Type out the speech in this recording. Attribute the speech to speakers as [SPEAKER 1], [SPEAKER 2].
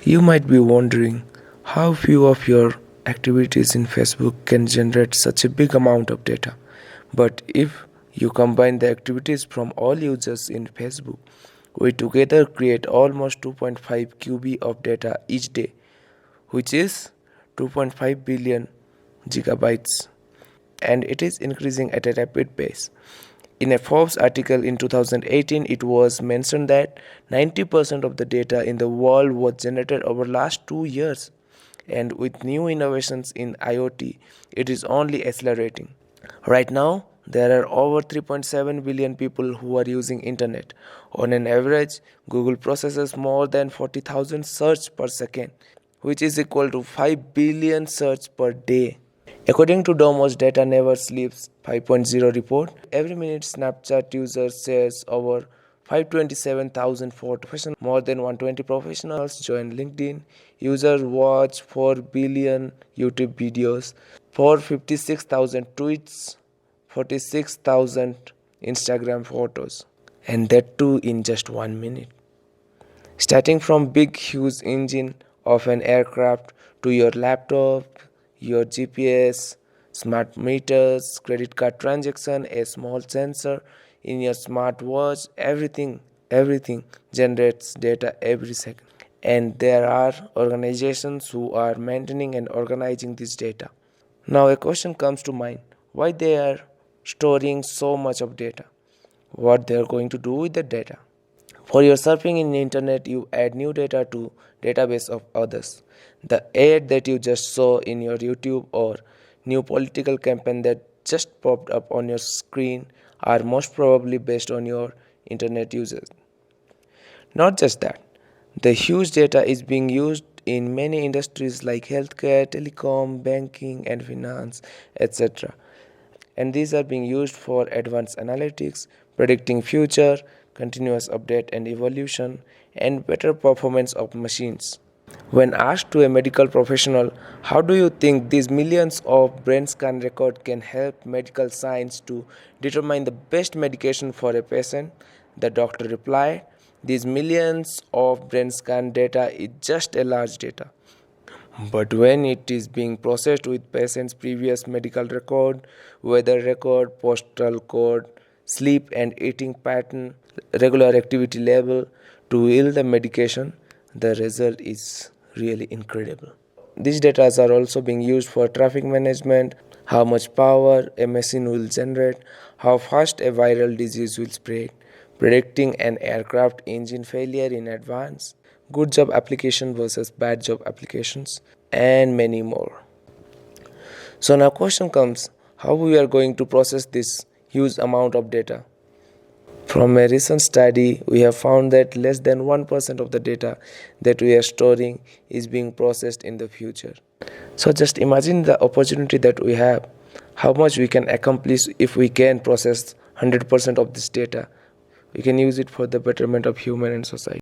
[SPEAKER 1] You might be wondering how few of your activities in Facebook can generate such a big amount of data. But if you combine the activities from all users in Facebook, we together create almost 2.5 QB of data each day, which is 2.5 billion gigabytes, and it is increasing at a rapid pace. In a Forbes article in 2018, it was mentioned that 90% of the data in the world was generated over the last 2 years. And with new innovations in IoT, it is only accelerating. Right now, there are over 3.7 billion people who are using internet. On an average, Google processes more than 40,000 searches per second, which is equal to 5 billion searches per day. According to Domo's Data Never Sleeps 5.0 report, every minute Snapchat users shares over 527,000 photos. More than 120 professionals join LinkedIn. Users watch 4 billion YouTube videos, 456,000 tweets, 46,000 Instagram photos, and that too in just 1 minute. Starting from big huge engine of an aircraft to your laptop, your GPS, smart meters, credit card transaction, a small sensor in your smartwatch, everything generates data every second. And there are organizations who are maintaining and organizing this data. Now a question comes to mind, why they are storing so much of data? What they are going to do with the data? For your surfing in the internet, you add new data to database of others. The ad that you just saw in your YouTube or new political campaign that just popped up on your screen are most probably based on your internet users. Not just that, the huge data is being used in many industries like healthcare, telecom, banking and finance, etc. And these are being used for advanced analytics, predicting future, continuous update and evolution, and better performance of machines. When asked to a medical professional, how do you think these millions of brain scan records can help medical science to determine the best medication for a patient? The doctor replied, these millions of brain scan data is just a large data. But when it is being processed with patient's previous medical record, weather record, postal code, sleep and eating pattern, regular activity level to yield the medication, the result is really incredible. These data are also being used for traffic management, how much power a machine will generate, how fast a viral disease will spread, predicting an aircraft engine failure in advance, good job application versus bad job applications, and many more. So now question comes, how we are going to process this huge amount of data? From a recent study, we have found that less than 1% of the data that we are storing is being processed in the future. So just imagine the opportunity that we have, how much we can accomplish if we can process 100% of this data. We can use it for the betterment of human and society.